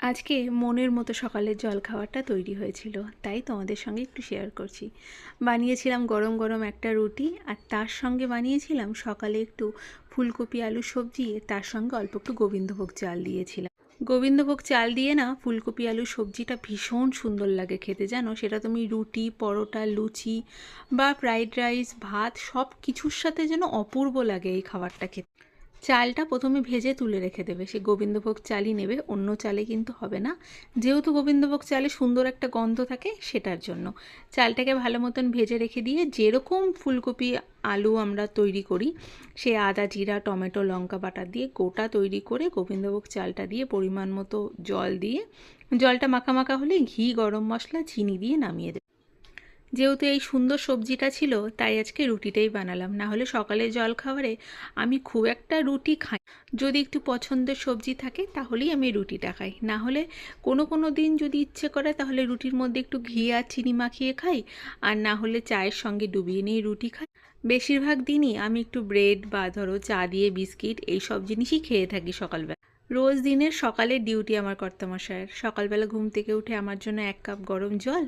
আজকে মনের মতো সকালের জলখাবারটা তৈরি হয়েছিল, তাই তোমাদের সঙ্গে একটু শেয়ার করছি। বানিয়েছিলাম গরম গরম একটা রুটি, আর তার সঙ্গে বানিয়েছিলাম সকালে একটু ফুলকপি আলু সবজি, তার সঙ্গে অল্প একটু গোবিন্দভোগ চাল দিয়েছিলাম। গোবিন্দভোগ চাল দিয়ে না ফুলকপি আলু সবজিটা ভীষণ সুন্দর লাগে খেতে, জানো। সেটা তুমি রুটি, পরোটা, লুচি বা ফ্রাইড রাইস, ভাত সব কিছুর সাথে যেন অপূর্ব লাগে এই খাবারটা খেতে। চালটা প্রথমে ভেজে তুলে রেখে দেবে, সে গোবিন্দভোগ চালই নেবে, অন্য চালে কিন্তু হবে না। যেহেতু গোবিন্দভোগ চালে সুন্দর একটা গন্ধ থাকে, সেটার জন্য চালটাকে ভালো মতন ভেজে রেখে দিয়ে যেরকম ফুলকপি আলু আমরা তৈরি করি, সে আদা জিরা টমেটো লঙ্কা বাটা দিয়ে গোটা তৈরি করে গোবিন্দভোগ চালটা দিয়ে পরিমাণ মতো জল দিয়ে, জলটা মাখা মাখা হলে ঘি গরম মশলা চিনি দিয়ে নামিয়ে দেবে। যেহেতু এই সুন্দর সবজিটা ছিল, তাই আজকে রুটিটাই বানালাম। না হলে সকালের জলখাবারে আমি খুব একটা রুটি খাই, যদি একটু পছন্দের সবজি থাকে তাহলেই আমি রুটিটা খাই। না হলে কোনো কোনো দিন যদি ইচ্ছে করে তাহলে রুটির মধ্যে একটু ঘি আর চিনি মাখিয়ে খাই, আর না হলে চায়ের সঙ্গে ডুবিয়ে নিয়ে রুটি খাই। বেশিরভাগ দিনই আমি একটু ব্রেড বা ধরো চা দিয়ে বিস্কিট এই সব জিনিসই খেয়ে থাকি সকালবেলা। রোজ দিনের সকালের ডিউটি আমার কর্তামশায়ের। সকালবেলা ঘুম থেকে উঠে আমার জন্য 1 কাপ গরম জল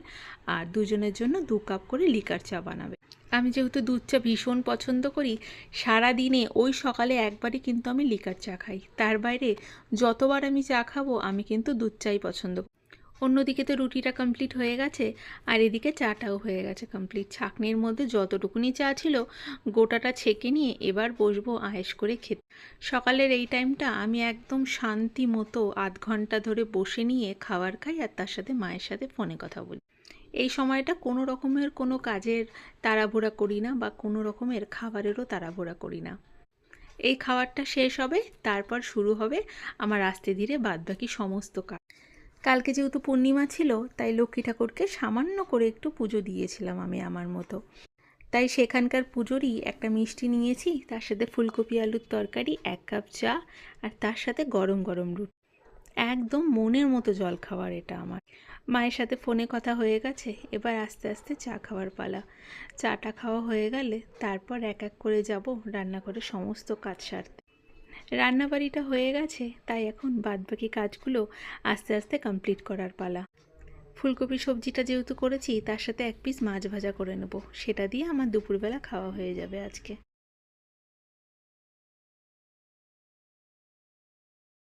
আর দুজনের জন্য 2 কাপ করে লিকার চা বানাবে। আমি যেহেতু দুধ চা ভীষণ পছন্দ করি, সারা দিনে ওই সকালে একবারই কিন্তু আমি লিকার চা খাই। তার বাইরে যতবার আমি চা খাবো আমি কিন্তু দুধ চাই পছন্দ করি। অন্যদিকে তো রুটিটা কমপ্লিট হয়ে গেছে, আর এদিকে চাটাও হয়ে গেছে কমপ্লিট। ছাঁকনির মধ্যে যতটুকুনি চা ছিল গোটাটা ছেঁকে নিয়ে এবার বসবো আয়েশ করে খেতে। সকালের এই টাইমটা আমি একদম শান্তি মতো আধ ঘন্টা ধরে বসে নিয়ে খাবার খাই, আর তার সাথে মায়ের সাথে ফোনে কথা বলি। এই সময়টা কোনো রকমের কোনো কাজের তাড়াহুড়া করি না, বা কোনো রকমের খাবারেরও তাড়াহুড়া করি না। এই খাবারটা শেষ হবে, তারপর শুরু হবে আমার আস্তে ধীরে বাদবাকি সমস্ত কাজ। কালকে যেহেতু পূর্ণিমা ছিল, তাই লক্ষ্মী ঠাকুরকে সামান্য করে একটু পুজো দিয়েছিলাম আমি আমার মতো। তাই সেখানকার পুজোরই একটা মিষ্টি নিয়েছি, তার সাথে ফুলকপি আলুর তরকারি, 1 কাপ চা, আর তার সাথে গরম গরম রুটি। একদম মনের মতো জলখাবার এটা আমার। মায়ের সাথে ফোনে কথা হয়ে গেছে, এবার আস্তে আস্তে চা খাওয়ার পালা। চাটা খাওয়া হয়ে গেলে তারপর এক এক করে যাব রান্নাঘরে সমস্ত কাজ সারতে। রান্নাবাড়িটা হয়ে গেছে, তাই এখন বাদবাকি কাজগুলো আস্তে আস্তে কমপ্লিট করার পালা। ফুলকপি সবজিটা যেহেতু করেছি, তার সাথে 1 পিস মাছ ভাজা করে নেব, সেটা দিয়ে আমার দুপুরবেলা খাওয়া হয়ে যাবে আজকে।